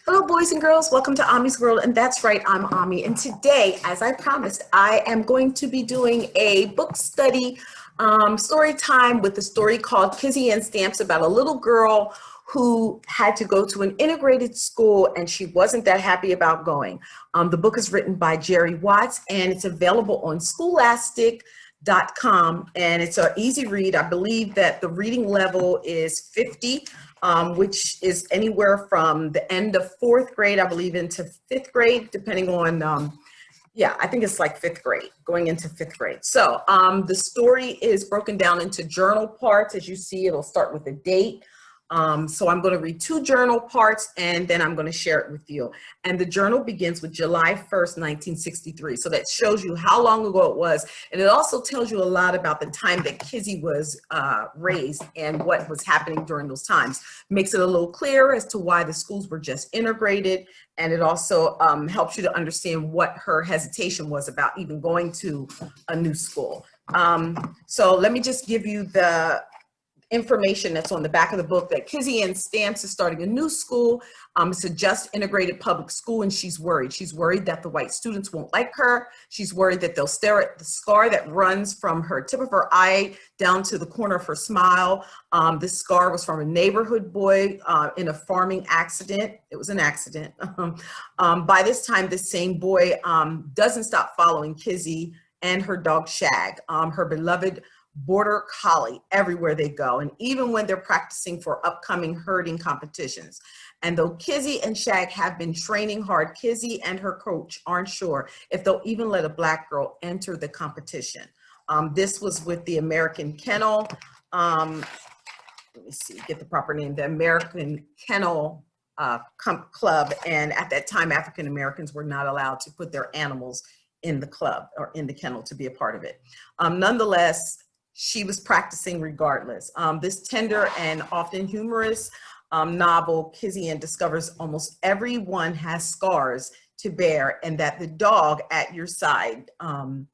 Hello, boys and girls. Welcome to Ommy'z World. And that's right, I'm Ommy. And today, as I promised, I am going to be doing a book study story time with a story called KizzyAnn Stamps about a little girl who had to go to an integrated school and she wasn't that happy about going. The book is written by Jerry Watts and it's available on Scholastic.com, and it's an easy read. I believe that the reading level is 50, which is anywhere from the end of fourth grade, I believe, into fifth grade, depending on, yeah, I think it's like fifth grade, going into fifth grade. So the story is broken down into journal parts. As you see, it'll start with a date. So I'm going to read two journal parts and then I'm going to share it with you. And the journal begins with July 1st, 1963. So that shows you how long ago it was. And it also tells you a lot about the time that Kizzy was raised and what was happening during those times. Makes it a little clearer as to why the schools were just integrated. And it also helps you to understand what her hesitation was about even going to a new school. So let me just give you the information that's on the back of the book that KizzyAnn Stamps is starting a new school. It's a just integrated public school and she's worried. She's worried that the white students won't like her. She's worried that they'll stare at the scar that runs from her tip of her eye down to the corner of her smile. This scar was from a neighborhood boy in a farming accident. It was an accident. By this time, this same boy doesn't stop following Kizzy and her dog Shag, her beloved border collie, everywhere they go, and even when they're practicing for upcoming herding competitions. And though Kizzy and Shag have been training hard, Kizzy and her coach aren't sure if they'll even let a black girl enter the competition. This was with the American Kennel, let me see, get the proper name, the American Kennel Club. And at that time, African Americans were not allowed to put their animals in the club or in the kennel to be a part of it. Nonetheless, she was practicing regardless. This tender and often humorous novel, KizzyAnn discovers almost everyone has scars to bear and that the dog at your side, and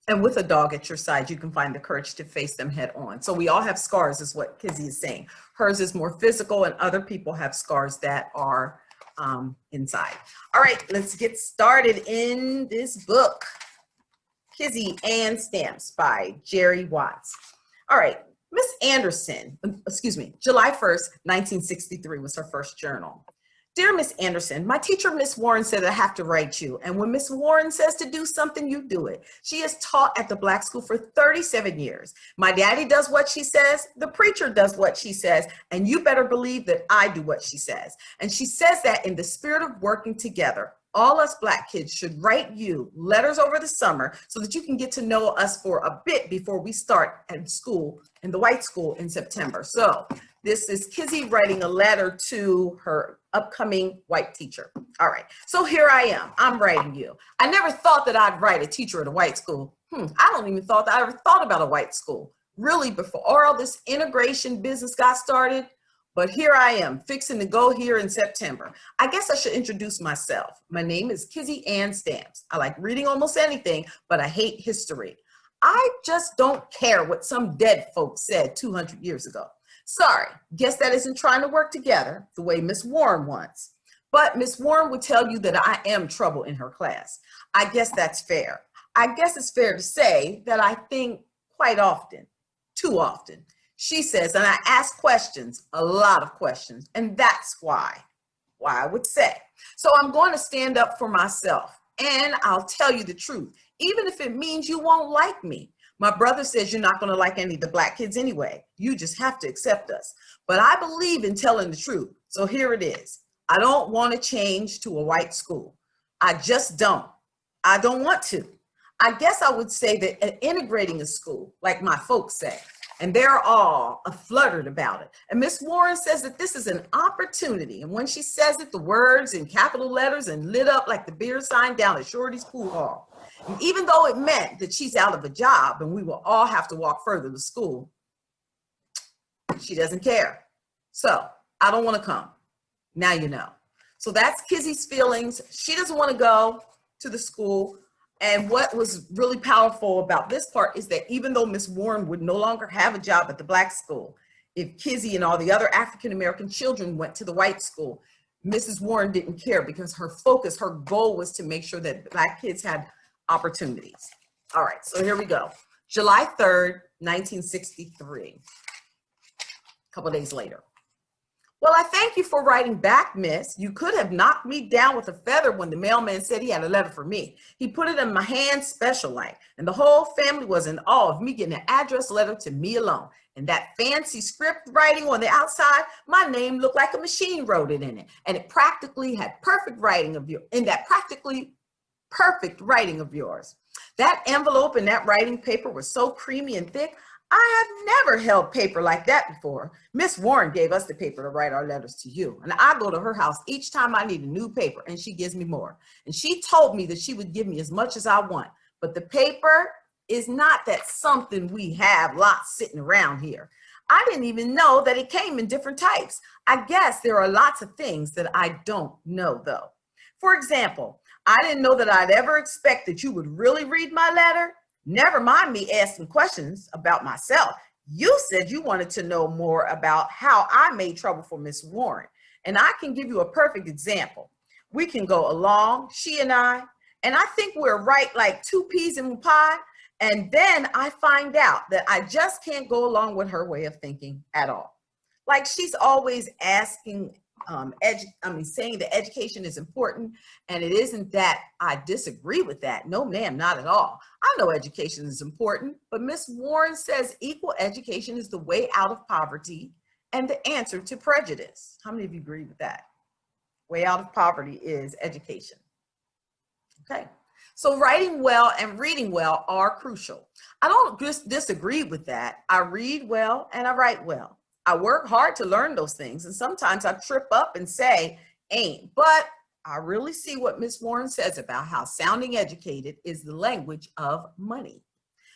with a dog at your side, you can find the courage to face them head on. So we all have scars is what Kizzy is saying. Hers is more physical and other people have scars that are inside. All right, let's get started in this book. KizzyAnn Stamps by Jerry Watts. All right, Miss Anderson, July 1st, 1963 was her first journal. Dear Miss Anderson, my teacher, Miss Warren, said I have to write you. And when Miss Warren says to do something, you do it. She has taught at the black school for 37 years. My daddy does what she says. The preacher does what she says. And you better believe that I do what she says. And she says that in the spirit of working together. All us black kids should write you letters over the summer so that you can get to know us for a bit before we start at school, in the white school in September. So this is Kizzy writing a letter to her upcoming white teacher. All right, so here I am, I'm writing you. I never thought that I'd write a teacher at a white school. I don't even thought that I ever thought about a white school. Really, before all this integration business got started, but here I am, fixing to go here in September. I guess I should introduce myself. My name is KizzyAnn Stamps. I like reading almost anything, but I hate history. I just don't care what some dead folks said 200 years ago. Sorry, guess that isn't trying to work together the way Miss Warren wants. But Miss Warren would tell you that I am trouble in her class. I guess that's fair. I guess it's fair to say that I think quite often, too often. She says, and I ask questions, a lot of questions, and that's why I would say. So I'm going to stand up for myself, and I'll tell you the truth, even if it means you won't like me. My brother says you're not going to like any of the black kids anyway. You just have to accept us. But I believe in telling the truth, so here it is. I don't want to change to a white school. I just don't. I don't want to. I guess I would say that integrating a school, like my folks say, and they're all fluttered about it. And Miss Warren says that this is an opportunity. And when she says it, the words in capital letters and lit up like the beer sign down at Shorty's pool hall. And even though it meant that she's out of a job and we will all have to walk further to school, she doesn't care. So I don't want to come. Now you know. So that's Kizzy's feelings. She doesn't want to go to the school. And what was really powerful about this part is that even though Miss Warren would no longer have a job at the black school, if Kizzy and all the other African-American children went to the white school, Mrs. Warren didn't care because her focus, her goal was to make sure that Black kids had opportunities. All right, so here we go. July 3rd, 1963, a couple days later. Well, I thank you for writing back, miss. You could have knocked me down with a feather when the mailman said he had a letter for me. He put it in my hand special like, and the whole family was in awe of me getting an address letter to me alone. And that fancy script writing on the outside, my name looked like a machine wrote it in it. And it practically had perfect writing of you, in that practically perfect writing of yours. That envelope and that writing paper was so creamy and thick, I have never held paper like that before. Miss Warren gave us the paper to write our letters to you. And I go to her house each time I need a new paper and she gives me more. And she told me that she would give me as much as I want. But the paper is not that something we have lots sitting around here. I didn't even know that it came in different types. I guess there are lots of things that I don't know though. For example, I didn't know that I'd ever expect that you would really read my letter. Never mind me asking questions about myself. You said you wanted to know more about how I made trouble for Miss Warren. And I can give you a perfect example. We can go along, she and I think we're right like two peas in a pod. And then I find out that I just can't go along with her way of thinking at all. Like she's always asking, saying that education is important, and it isn't that I disagree with that. No, ma'am, not at all. I know education is important, but Miss Warren says equal education is the way out of poverty and the answer to prejudice. How many of you agree with that? Way out of poverty is education. Okay. So writing well and reading well are crucial. I don't just disagree with that. I read well and I write well. I work hard to learn those things, and sometimes I trip up and say, ain't, but I really see what Miss Warren says about how sounding educated is the language of money,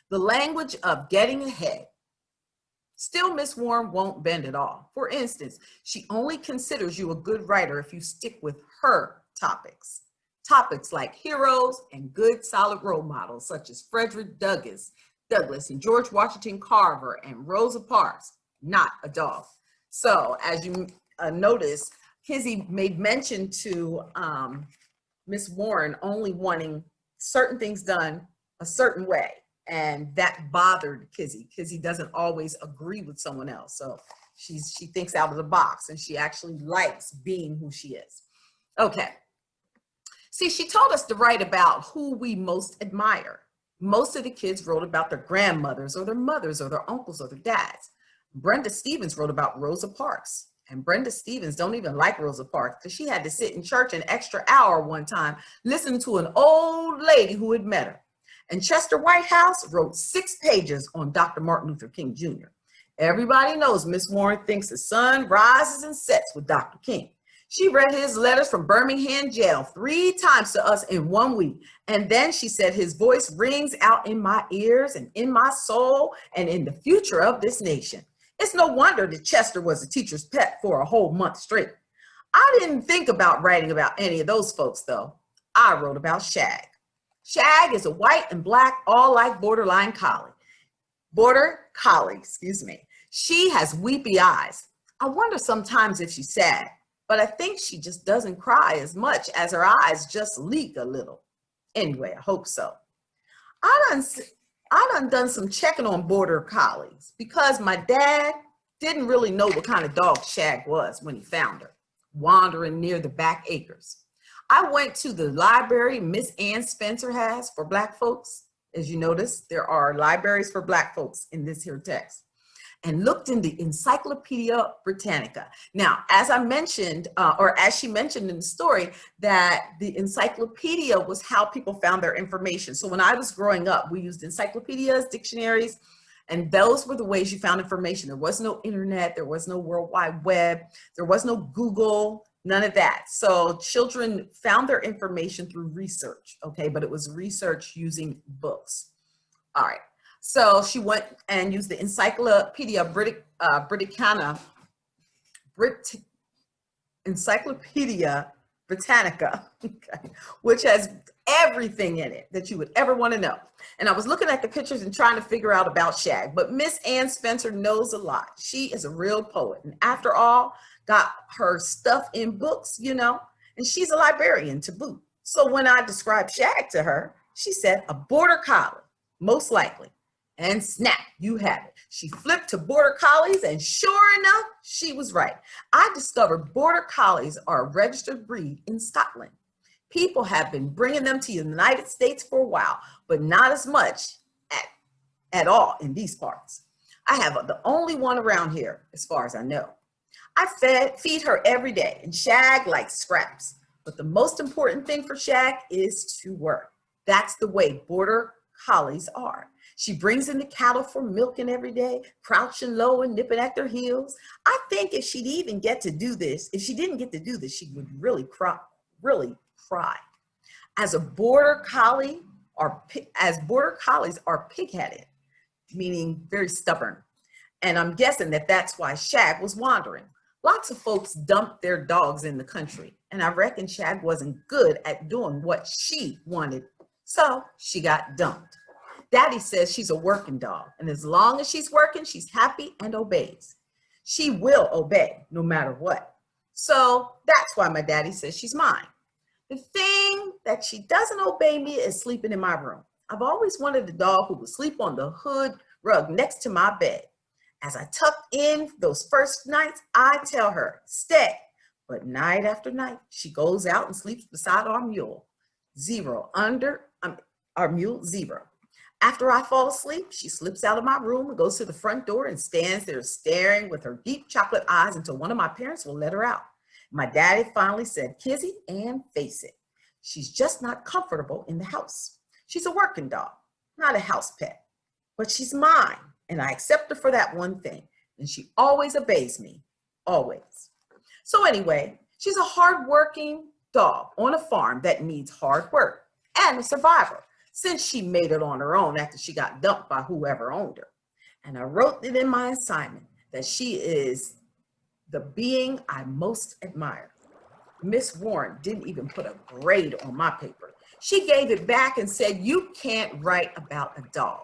the language of getting ahead. Still, Miss Warren won't bend at all. For instance, she only considers you a good writer if you stick with her topics. Topics like heroes and good solid role models such as Frederick Douglass and George Washington Carver and Rosa Parks. Not a dog. So as you notice, Kizzy made mention to Miss Warren only wanting certain things done a certain way. And that bothered Kizzy. Kizzy doesn't always agree with someone else. So she thinks out of the box and she actually likes being who she is. Okay. See, she told us to write about who we most admire. Most of the kids wrote about their grandmothers or their mothers or their uncles or their dads. Brenda Stevens wrote about Rosa Parks, and Brenda Stevens don't even like Rosa Parks because she had to sit in church an extra hour one time listening to an old lady who had met her. And Chester Whitehouse wrote 6 pages on Dr. Martin Luther King Jr. Everybody knows Miss Warren thinks the sun rises and sets with Dr. King. She read his letters from Birmingham jail 3 times to us in 1 week. And then she said his voice rings out in my ears and in my soul and in the future of this nation. It's no wonder that Chester was a teacher's pet for a whole month straight. I didn't think about writing about any of those folks though. I wrote about Shag. Shag is a white and black, all like border collie, excuse me. She has weepy eyes. I wonder sometimes if she's sad, but I think she just doesn't cry as much as her eyes just leak a little. Anyway, I hope so. I done some checking on border collies because my dad didn't really know what kind of dog Shag was when he found her, wandering near the back acres. I went to the library Miss Ann Spencer has for Black folks. As you notice, there are libraries for Black folks in this here text, and looked in the Encyclopedia Britannica. Now, as I mentioned, or as she mentioned in the story, that the encyclopedia was how people found their information. So when I was growing up, we used encyclopedias, dictionaries, and those were the ways you found information. There was no internet, there was no World Wide Web, there was no Google, none of that. So children found their information through research, okay? But it was research using books. All right. So she went and used the Encyclopedia Encyclopedia Britannica, okay, which has everything in it that you would ever want to know. And I was looking at the pictures and trying to figure out about Shag, but Miss Ann Spencer knows a lot. She is a real poet. And after all, got her stuff in books, you know, and she's a librarian to boot. So when I described Shag to her, she said a border collie, most likely. And snap, you have it. She flipped to border collies, and sure enough, she was right. I discovered border collies are a registered breed in Scotland. People have been bringing them to the United States for a while, but not as much at all in these parts. I have the only one around here, as far as I know. I feed her every day, and Shag likes scraps. But the most important thing for Shag is to work. That's the way border collies are. She brings in the cattle for milking every day, crouching low and nipping at their heels. I think if she'd even get to do this, if she didn't get to do this, she would really cry. As border collies are pig-headed, meaning very stubborn. And I'm guessing that that's why Shag was wandering. Lots of folks dumped their dogs in the country, and I reckon Shag wasn't good at doing what she wanted, so she got dumped. Daddy says she's a working dog, and as long as she's working, she's happy and obeys. She will obey no matter what. So that's why my daddy says she's mine. The thing that she doesn't obey me is sleeping in my room. I've always wanted a dog who would sleep on the hood rug next to my bed. As I tuck in those first nights, I tell her, stay. But night after night, she goes out and sleeps beside our mule. Our mule, Zero. After I fall asleep, she slips out of my room and goes to the front door and stands there staring with her deep chocolate eyes until one of my parents will let her out. My daddy finally said, KizzyAnn, face it. She's just not comfortable in the house. She's a working dog, not a house pet, but she's mine, and I accept her for that one thing, and she always obeys me, always. So anyway, she's a hard-working dog on a farm that needs hard work and a survivor, since she made it on her own after she got dumped by whoever owned her. And I wrote it in my assignment that she is the being I most admire. Miss Warren didn't even put a grade on my paper. She gave it back and said, you can't write about a dog.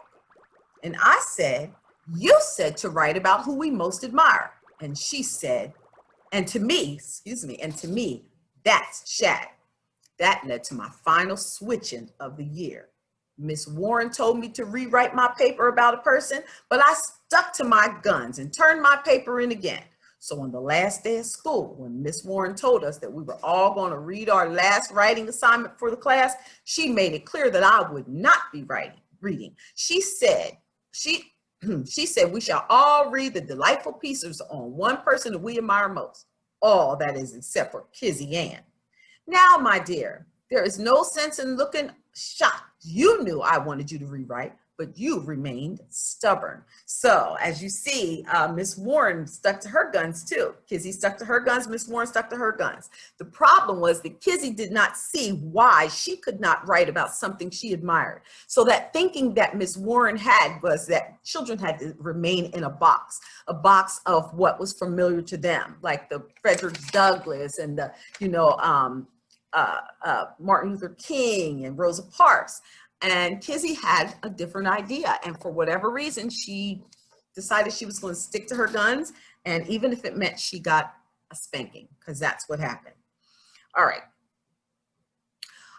And I said, you said to write about who we most admire. And she said, and to me, that's Shag. That led to my final switching of the year. Miss Warren told me to rewrite my paper about a person, but I stuck to my guns and turned my paper in again. So on the last day of school, when Miss Warren told us that we were all going to read our last writing assignment for the class, she made it clear that I would not be reading. She said we shall all read the delightful pieces on one person that we admire most. All that is except for KizzyAnn. Now, my dear, there is no sense in looking shocked. You knew I wanted you to rewrite, but you remained stubborn. So as you see, Miss Warren stuck to her guns too. Kizzy stuck to her guns, Miss Warren stuck to her guns. The problem was that Kizzy did not see why she could not write about something she admired. So that thinking that Miss Warren had was that children had to remain in a box of what was familiar to them, like the Frederick Douglass and the, Martin Luther King and Rosa Parks. And Kizzy had a different idea. And for whatever reason, she decided she was going to stick to her guns. And even if it meant she got a spanking, because that's what happened. All right.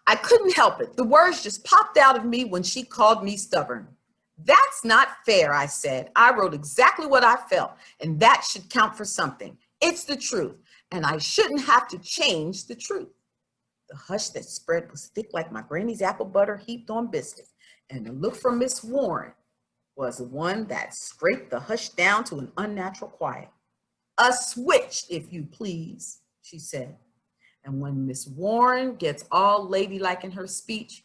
I couldn't help it. The words just popped out of me when she called me stubborn. That's not fair, I said. I wrote exactly what I felt, and that should count for something. It's the truth, and I shouldn't have to change the truth. The hush that spread was thick like my granny's apple butter heaped on biscuit, and the look from Miss Warren was the one that scraped the hush down to an unnatural quiet. A switch, if you please, she said. And when Miss Warren gets all ladylike in her speech,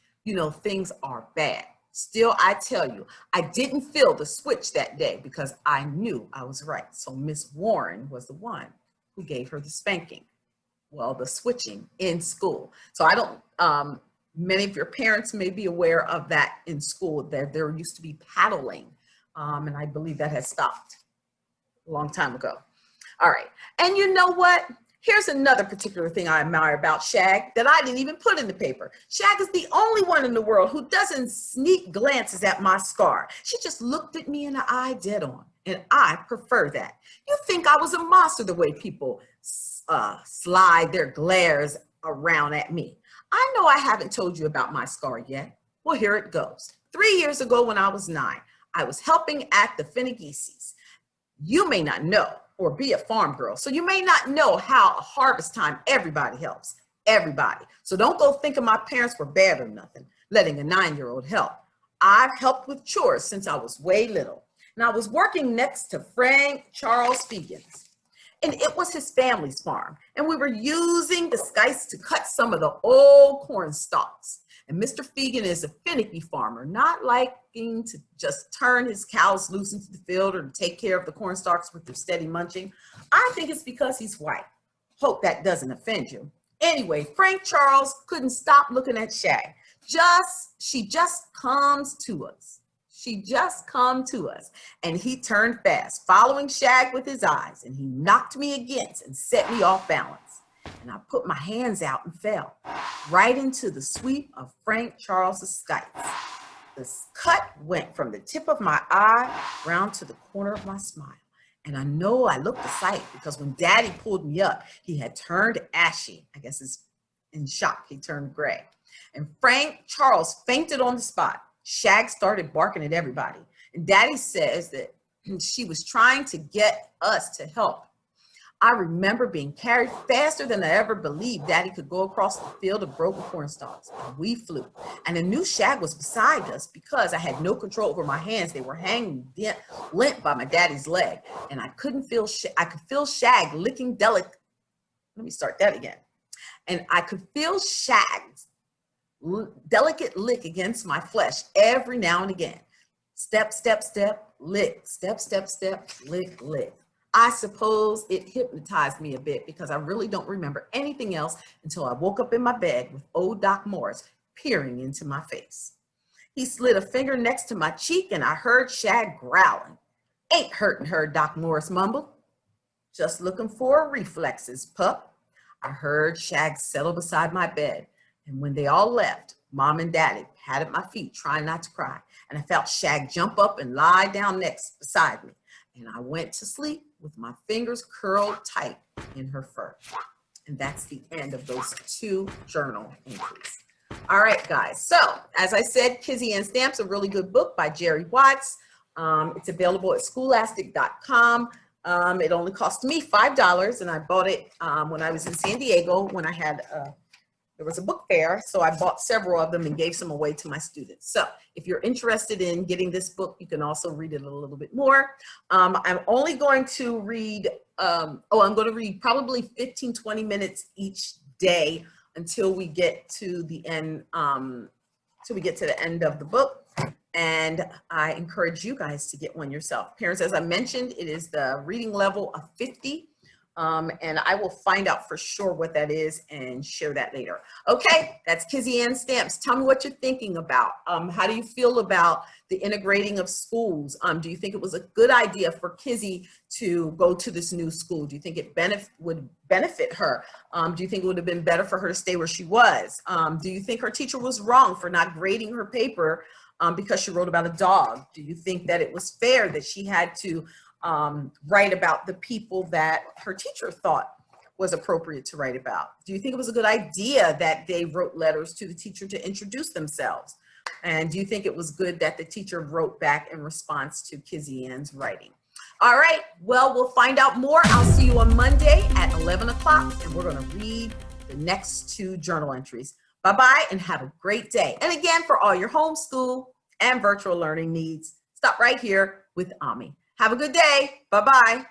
things are bad. Still, I tell you, I didn't feel the switch that day because I knew I was right. So Miss Warren was the one who gave her the spanking. Well, the switching in school. So I don't, many of your parents may be aware of that in school. There used to be paddling, and I believe that has stopped a long time ago. All right, and you know what? Here's another particular thing I admire about Shag that I didn't even put in the paper. Shag is the only one in the world who doesn't sneak glances at my scar. She just looked at me in the eye dead on, and I prefer that. You think I was a monster the way people slide their glares around at me. I know I haven't told you about my scar yet. Well, here it goes. 3 years ago when I was 9, I was helping at the Finnegeese's. You may not know or be a farm girl, so you may not know how at harvest time everybody helps. Everybody. So don't go thinking my parents were bad or nothing, letting a 9-year-old help. I've helped with chores since I was way little. And I was working next to Frank Charles Fegan's. And it was his family's farm. And we were using the scythe to cut some of the old corn stalks. And Mr. Fegan is a finicky farmer, not liking to just turn his cows loose into the field or to take care of the corn stalks with their steady munching. I think it's because he's white. Hope that doesn't offend you. Anyway, Frank Charles couldn't stop looking at Shag. She just comes to us. She just come to us. And he turned fast, following Shag with his eyes, and he knocked me against and set me off balance. And I put my hands out and fell right into the sweep of Frank Charles's scythe. The cut went from the tip of my eye round to the corner of my smile. And I know I looked a sight because when Daddy pulled me up, he had turned ashy. I guess it's in shock. He turned gray. And Frank Charles fainted on the spot. Shag started barking at everybody. And Daddy says that she was trying to get us to help. I remember being carried faster than I ever believed Daddy could go across the field of broken corn stalks. And we flew. And I knew Shag was beside us because I had no control over my hands. They were hanging limp by my daddy's leg. And I could feel Shag licking Let me start that again. And I could feel Shag's delicate lick against my flesh every now and again. Step, step, step, lick. Step, step, step, lick, lick. I suppose it hypnotized me a bit because I really don't remember anything else until I woke up in my bed with old Doc Morris peering into my face. He slid a finger next to my cheek and I heard Shag growling. Ain't hurting her, Doc Morris mumbled. Just looking for reflexes, pup. I heard Shag settle beside my bed. And when they all left, Mom and Daddy patted my feet, trying not to cry. And I felt Shag jump up and lie down next beside me. And I went to sleep with my fingers curled tight in her fur. And that's the end of those 2 journal entries. All right, guys. So as I said, KizzyAnn Stamps, a really good book by Jerry Watts. It's available at scholastic.com. It only cost me $5, and I bought it when I was in San Diego when I had there was a book fair, so I bought several of them and gave some away to my students. So if you're interested in getting this book, you can also read it a little bit more. I'm only going to read, I'm going to read probably 15, 20 minutes each day until we get to the end, till we get to the end of the book. And I encourage you guys to get one yourself. Parents, as I mentioned, it is the reading level of 50. And I will find out for sure what that is and share that later. Okay, that's KizzyAnn Stamps. Tell me what you're thinking about. How do you feel about the integrating of schools? Do you think it was a good idea for Kizzy to go to this new school? Do you think it would benefit her? Do you think it would have been better for her to stay where she was? Do you think her teacher was wrong for not grading her paper because she wrote about a dog? Do you think that it was fair that she had to write about the people that her teacher thought was appropriate to write about? Do you think it was a good idea that they wrote letters to the teacher to introduce themselves? And do you think it was good that the teacher wrote back in response to KizzyAnn's writing? All right, well, we'll find out more. I'll see you on Monday at 11 o'clock, and we're going to read the next 2 journal entries. Bye-bye, and have a great day. And again, for all your homeschool and virtual learning needs, stop right here with Ommy'z. Have a good day. Bye-bye.